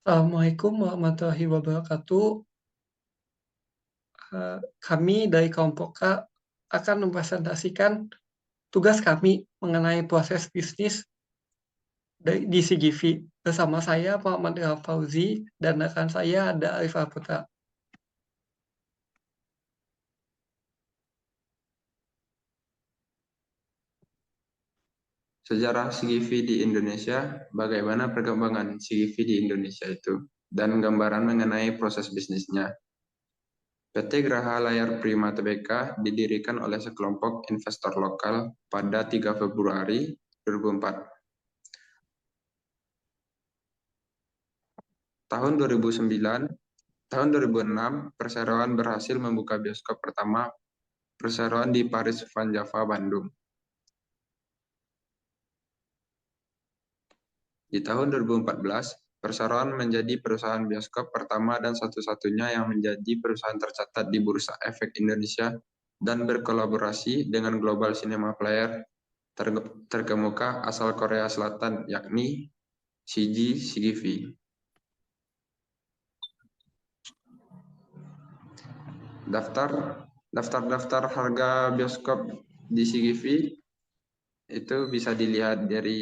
Assalamualaikum warahmatullahi wabarakatuh. Kami dari kelompok K akan mempresentasikan tugas kami mengenai proses bisnis di CGV. Bersama saya Muhammad Ilham Fauzi dan rekan saya ada Arif Putra. Sejarah CGV di Indonesia, bagaimana perkembangan CGV di Indonesia itu, dan gambaran mengenai proses bisnisnya. PT Graha Layar Prima Tbk didirikan oleh sekelompok investor lokal pada 3 Februari 2004. Tahun 2006, perseroan berhasil membuka bioskop pertama perseroan di Paris Van Java, Bandung. Di tahun 2014, perseroan menjadi perusahaan bioskop pertama dan satu-satunya yang menjadi perusahaan tercatat di Bursa Efek Indonesia dan berkolaborasi dengan Global Cinema Player terkemuka asal Korea Selatan, yakni CGV. Daftar harga bioskop di CGV itu bisa dilihat dari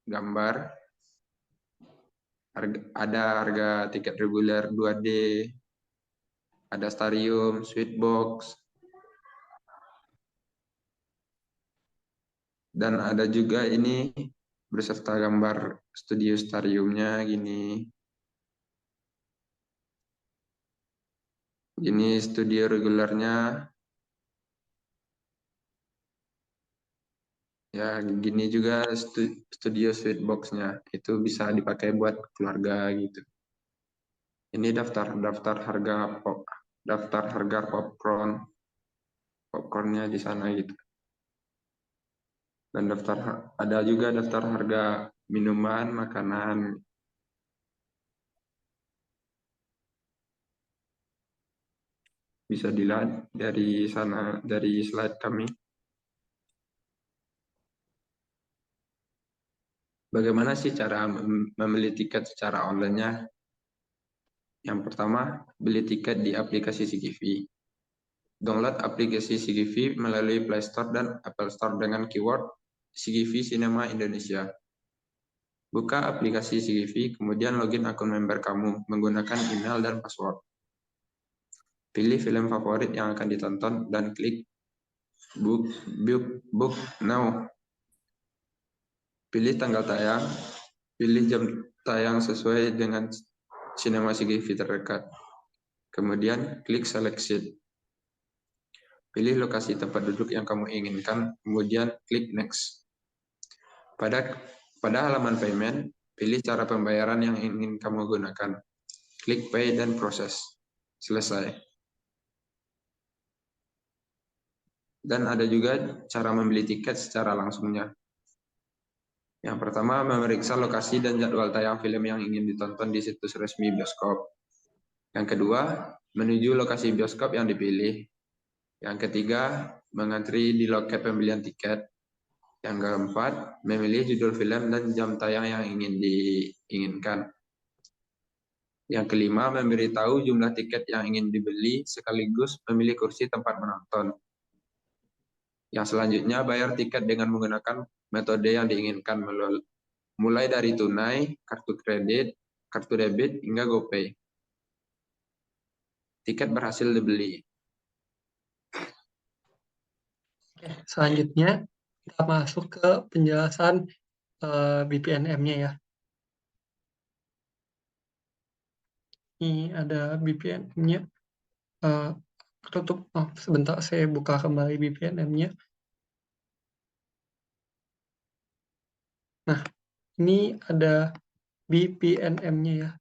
gambar. Ada harga tiket reguler 2D, ada stadium, suite box, dan ada juga ini beserta gambar studio stadiumnya gini. Ini studio regulernya. Ya, gini juga studio suite box-nya. Itu bisa dipakai buat keluarga gitu. Ini daftar harga popcornnya di sana gitu. Dan ada juga daftar harga minuman, makanan. Bisa dilihat dari sana, dari slide kami. Bagaimana sih cara membeli tiket secara online-nya? Yang pertama, beli tiket di aplikasi CGV. Download aplikasi CGV melalui Play Store dan Apple Store dengan keyword CGV Cinema Indonesia. Buka aplikasi CGV, kemudian login akun member kamu menggunakan email dan password. Pilih film favorit yang akan ditonton dan klik book now. Pilih tanggal tayang, pilih jam tayang sesuai dengan sinema CGV terdekat. Kemudian klik select seat. Pilih lokasi tempat duduk yang kamu inginkan, kemudian klik next. Pada halaman payment, pilih cara pembayaran yang ingin kamu gunakan. Klik pay dan proses. Selesai. Dan ada juga cara membeli tiket secara langsungnya. Yang pertama, memeriksa lokasi dan jadwal tayang film yang ingin ditonton di situs resmi bioskop. Yang kedua, menuju lokasi bioskop yang dipilih. Yang ketiga, mengantri di loket pembelian tiket. Yang keempat, memilih judul film dan jam tayang yang ingin diinginkan. Yang kelima, memberitahu jumlah tiket yang ingin dibeli sekaligus memilih kursi tempat menonton. Yang selanjutnya, bayar tiket dengan menggunakan metode yang diinginkan mulai dari tunai, kartu kredit, kartu debit, hingga GoPay. Tiket berhasil dibeli. Oke, selanjutnya kita masuk ke penjelasan BPNM-nya ya. Ini ada BPNM-nya. Tutup. Sebentar, saya buka kembali BPNM-nya. Nah, ini ada BPNM-nya ya.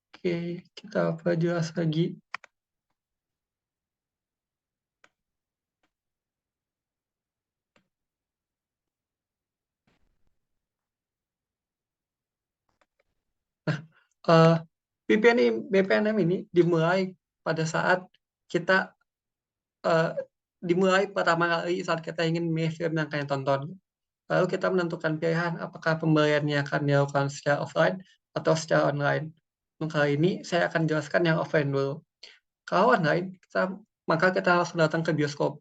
Oke, kita perjelas lagi. Nah, BPNM ini dimulai pada saat kita dimulai pertama kali saat kita ingin memilih film yang kalian tonton. Lalu kita menentukan pilihan apakah pembeliannya akan dilakukan secara offline atau secara online. Untuk kali ini saya akan jelaskan yang offline dulu. Kalau online, maka kita harus datang ke bioskop.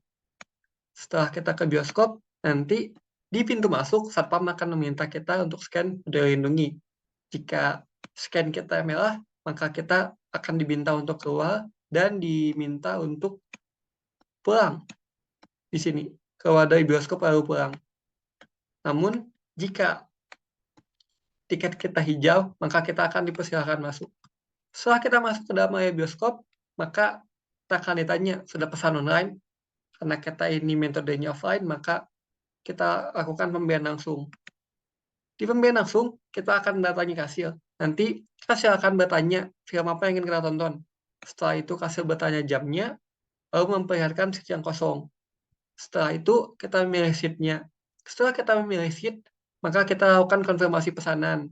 Setelah kita ke bioskop, nanti di pintu masuk, satpam akan meminta kita untuk scan Peduli Lindungi. Jika scan kita merah, maka kita akan diminta untuk keluar dan diminta untuk pulang di sini. Keluar dari bioskop lalu pulang. Namun, jika tiket kita hijau, maka kita akan dipersilakan masuk. Setelah kita masuk ke dalam area bioskop, maka kita akan ditanya, sudah pesan online? Karena kita ini metodenya offline, maka kita lakukan pembelian langsung. Di pembelian langsung, kita akan mendatangi kasir. Nanti kasir akan bertanya film apa yang ingin kita tonton. Setelah itu kasir bertanya jamnya, lalu memperlihatkan seat yang kosong. Setelah itu kita memilih seatnya. Setelah kita memilih seat, maka kita lakukan konfirmasi pesanan.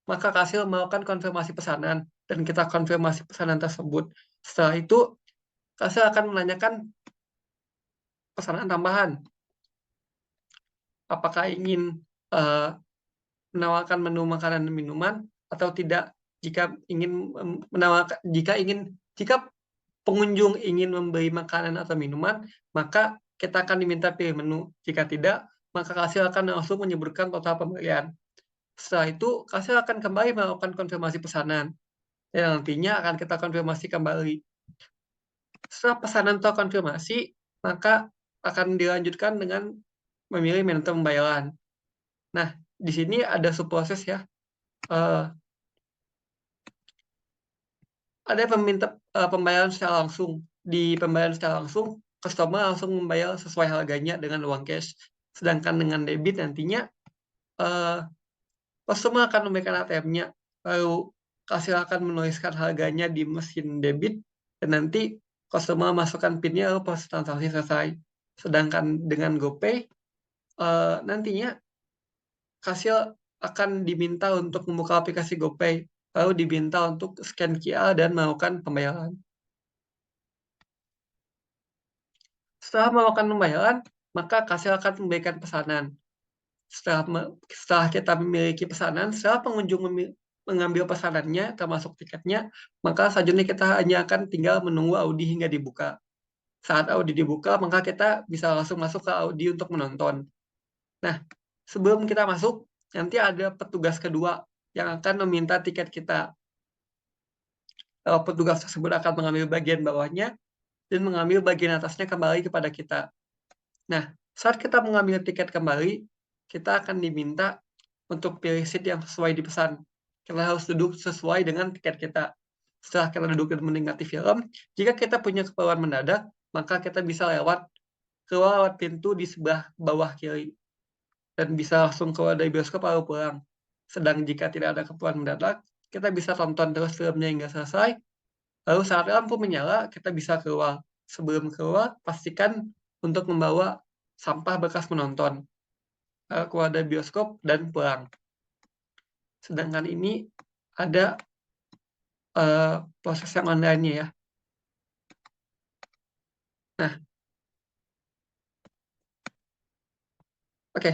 Maka kasir melakukan konfirmasi pesanan, dan kita konfirmasi pesanan tersebut. Setelah itu, kasir akan menanyakan pesanan tambahan. Apakah ingin menawarkan menu makanan dan minuman atau tidak? Jika pengunjung ingin membeli makanan atau minuman, maka kita akan diminta pilih menu. Jika tidak, maka kasir akan langsung menyebutkan total pembelian. Setelah itu, kasir akan kembali melakukan konfirmasi pesanan. Dan nantinya akan kita konfirmasi kembali. Setelah pesanan terkonfirmasi, maka akan dilanjutkan dengan memilih metode pembayaran. Nah, di sini ada subproses ya. Ada pembayaran secara langsung. Di pembayaran secara langsung, customer langsung membayar sesuai harganya dengan uang cash. Sedangkan dengan debit nantinya, customer akan memberikan ATM-nya, lalu kasir akan menuliskan harganya di mesin debit, dan nanti customer masukkan PIN-nya lalu proses transaksi selesai. Sedangkan dengan GoPay, nantinya kasir akan diminta untuk membuka aplikasi GoPay, lalu diminta untuk scan QR dan melakukan pembayaran. Setelah melakukan pembayaran, maka kasir akan memberikan pesanan. Setelah kita memiliki pesanan, setelah pengunjung mengambil pesanannya, termasuk tiketnya, maka selanjutnya kita hanya akan tinggal menunggu Audi hingga dibuka. Saat Audi dibuka, maka kita bisa langsung masuk ke Audi untuk menonton. Nah, sebelum kita masuk, nanti ada petugas kedua yang akan meminta tiket kita. Petugas tersebut akan mengambil bagian bawahnya dan mengambil bagian atasnya kembali kepada kita. Nah, saat kita mengambil tiket kembali, kita akan diminta untuk pilih seat yang sesuai dipesan. Kita harus duduk sesuai dengan tiket kita. Setelah kita duduk dan menikmati film, jika kita punya keperluan mendadak, maka kita bisa keluar lewat pintu di sebelah bawah kiri. Dan bisa langsung keluar dari bioskop lalu pulang. Sedang jika tidak ada keperluan mendadak, kita bisa tonton terus filmnya hingga selesai. Lalu saat lampu menyala, kita bisa keluar. Sebelum keluar, pastikan untuk membawa sampah bekas menonton. Keluar dari bioskop dan pulang. Sedangkan ini ada proses yang online-nya ya. Nah, oke.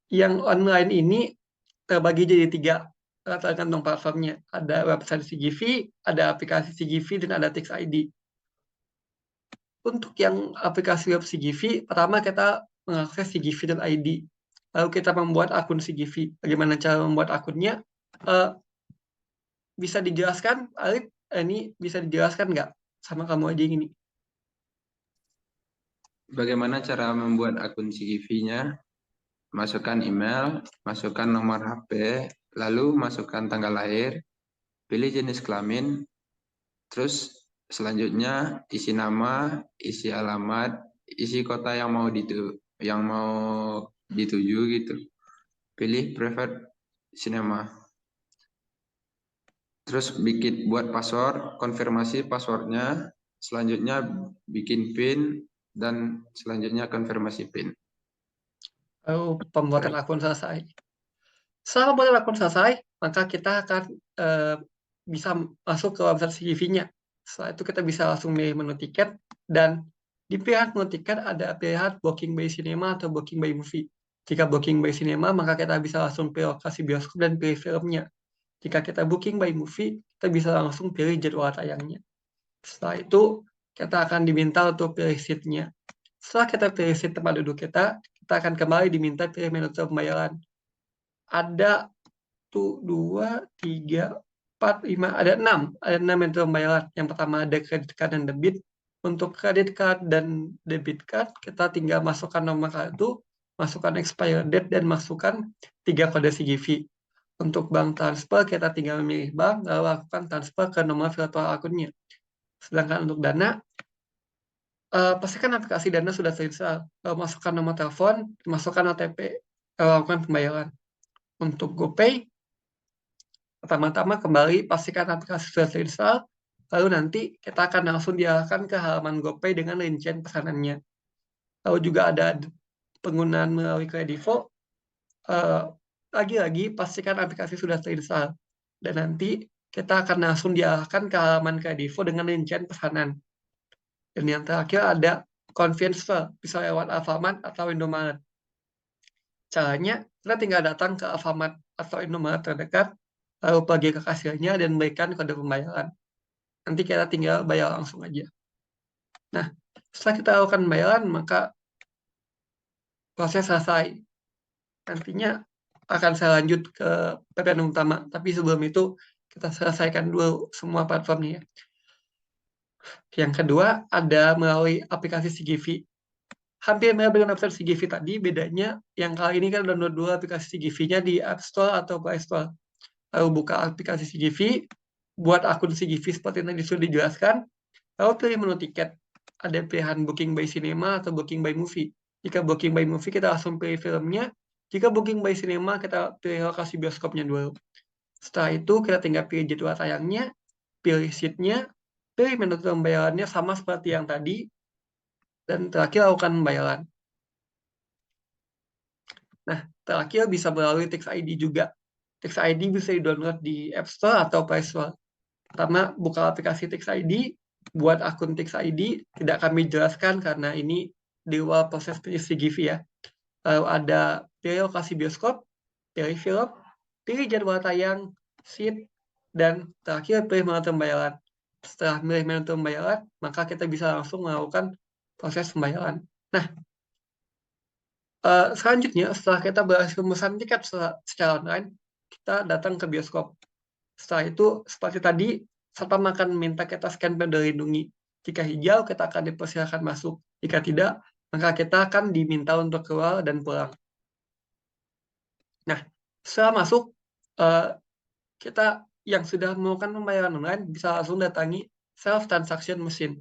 Yang online ini terbagi jadi 3 tergantung platformnya. Ada website CGV, ada aplikasi CGV, dan ada Tix ID. Untuk yang aplikasi web CGV, pertama kita mengakses CGV.id. Lalu kita membuat akun CGV. Bagaimana cara membuat akunnya? Bisa dijelaskan, Alif? Ini bisa dijelaskan nggak sama kamu aja ini? Bagaimana cara membuat akun CGV-nya? Masukkan email, masukkan nomor HP, lalu masukkan tanggal lahir, pilih jenis kelamin, terus selanjutnya isi nama, isi alamat, isi kota yang mau dituju gitu. Pilih preferred cinema. Terus buat password, konfirmasi passwordnya, selanjutnya bikin PIN, dan selanjutnya konfirmasi PIN. Lalu pembuatan akun selesai. Setelah pembuatan akun selesai, maka kita akan bisa masuk ke website CGV-nya. Setelah itu kita bisa langsung milih menu tiket, dan di pilihan menu tiket ada pilihan booking by cinema atau booking by movie. Jika booking by cinema, maka kita bisa langsung pilih lokasi bioskop dan pilih filmnya. Jika kita booking by movie, kita bisa langsung pilih jadwal tayangnya. Setelah itu, kita akan diminta untuk pilih seat-nya. Setelah kita pilih seat tempat duduk kita akan kembali diminta pilih metode pembayaran. Ada 2, 3, 4, 5, ada 6 metode pembayaran. Yang pertama ada credit card dan debit. Untuk credit card dan debit card, kita tinggal masukkan nomor kartu, masukkan expiry date, dan masukkan 3 kode CGV. Untuk bank transfer, kita tinggal memilih bank, lalu lakukan transfer ke nomor virtual akunnya. Sedangkan untuk Dana, pastikan aplikasi Dana sudah terinstall. Masukkan nomor telepon, masukkan OTP, lakukan pembayaran. Untuk GoPay, pertama-tama kembali pastikan aplikasi sudah terinstall, lalu nanti kita akan langsung diarahkan ke halaman GoPay dengan rincian pesanannya. Lalu juga ada penggunaan melalui Kredivo, lagi-lagi pastikan aplikasi sudah terinstall. Dan nanti kita akan langsung diarahkan ke halaman Kredivo dengan rincian pesanan. Dan yang terakhir ada convenience store, bisa lewat Alfamart atau Indomaret. Caranya, kita tinggal datang ke Alfamart atau Indomaret terdekat, lalu pergi ke kasirnya dan berikan kode pembayaran. Nanti kita tinggal bayar langsung aja. Nah, setelah kita lakukan pembayaran, maka proses selesai. Nantinya akan saya lanjut ke PPN utama, tapi sebelum itu kita selesaikan dulu semua platformnya. Yang kedua, ada melalui aplikasi CGV. Hampir mirip dengan aplikasi CGV tadi, bedanya yang kali ini kan download dulu aplikasi CGV-nya di App Store atau Play Store. Lalu buka aplikasi CGV, buat akun CGV seperti yang tadi sudah dijelaskan, lalu pilih menu tiket. Ada pilihan booking by cinema atau booking by movie. Jika booking by movie, kita langsung pilih filmnya. Jika booking by cinema, kita pilih lokasi bioskopnya dulu. Setelah itu, kita tinggal pilih jadwal tayangnya, pilih seat-nya, pilih metode pembayarannya sama seperti yang tadi, dan terakhir lakukan pembayaran. Nah, terakhir bisa melalui Tix ID juga. Tix ID bisa di-download di App Store atau Play Store. Pertama, buka aplikasi Tix ID, buat akun Tix ID, tidak kami jelaskan karena ini di luar proses CGV ya. Lalu ada pilih lokasi bioskop, pilih film, pilih jadwal tayang, seat, dan terakhir pilih metode pembayaran. Setelah pilih metode pembayaran, maka kita bisa langsung melakukan proses pembayaran. Nah, selanjutnya setelah kita berhasil memesan tiket secara online, kita datang ke bioskop. Setelah itu, seperti tadi, satpam akan minta kita scan peduli lindungi. Jika hijau, kita akan dipersilakan masuk. Jika tidak, maka kita akan diminta untuk keluar dan pulang. Nah, setelah masuk, kita yang sudah melakukan pembayaran online bisa langsung datangi self transaction machine.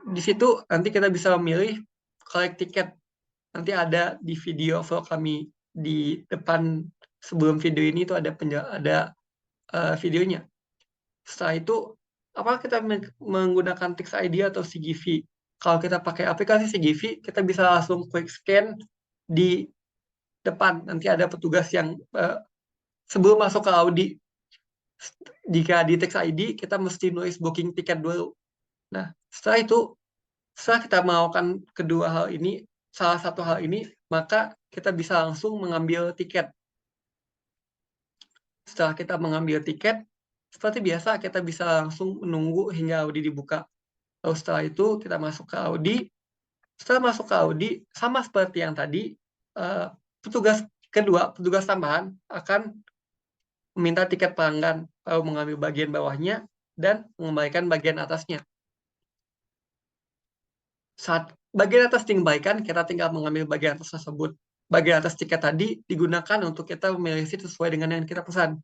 Di situ nanti kita bisa memilih collect tiket. Nanti ada di video vlog kami di depan sebelum video ini itu ada videonya. Setelah itu, apakah kita menggunakan Tix ID atau CGV? Kalau kita pakai aplikasi CGV, kita bisa langsung quick scan di depan. Nanti ada petugas yang sebelum masuk ke Audi. Jika di Tix ID, kita mesti nulis booking tiket dulu. Nah, setelah itu, setelah kita melakukan kedua hal ini, salah satu hal ini, maka kita bisa langsung mengambil tiket. Setelah kita mengambil tiket, seperti biasa kita bisa langsung menunggu hingga Audi dibuka. Lalu setelah itu kita masuk ke Audi. Setelah masuk ke Audi, sama seperti yang tadi, petugas tambahan akan meminta tiket pelanggan, lalu mengambil bagian bawahnya dan mengembalikan bagian atasnya. Saat bagian atas dikembalikan, kita tinggal mengambil bagian atas tersebut. Bagian atas tiket tadi digunakan untuk kita memilih seat sesuai dengan yang kita pesan.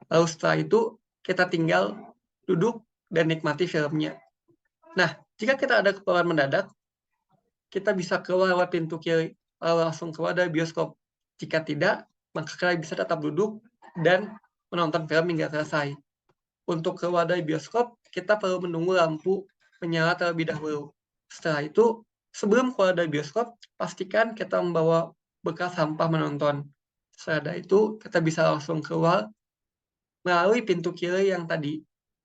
Lalu setelah itu, kita tinggal duduk dan nikmati filmnya. Nah, jika kita ada keperluan mendadak, kita bisa keluar lewat pintu kiri, lalu langsung keluar dari bioskop. Jika tidak, maka kalian bisa tetap duduk dan menonton film hingga selesai. Untuk keluar dari bioskop, kita perlu menunggu lampu menyala terlebih dahulu. Setelah itu, sebelum keluar dari bioskop, pastikan kita membawa bekas sampah menonton. Setelah itu, kita bisa langsung keluar melalui pintu kiri yang tadi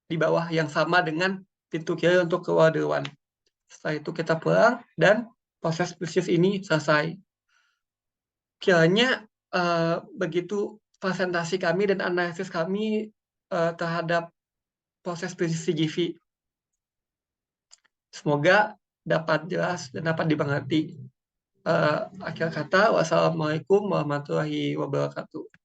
di bawah yang sama dengan pintu kiri untuk keluar duluan. Setelah itu kita pulang dan proses bisnis ini selesai. Kiranya begitu presentasi kami dan analisis kami terhadap proses bisnis CGV. Semoga dapat jelas dan dapat dimengerti. Akhir kata, wassalamualaikum warahmatullahi wabarakatuh.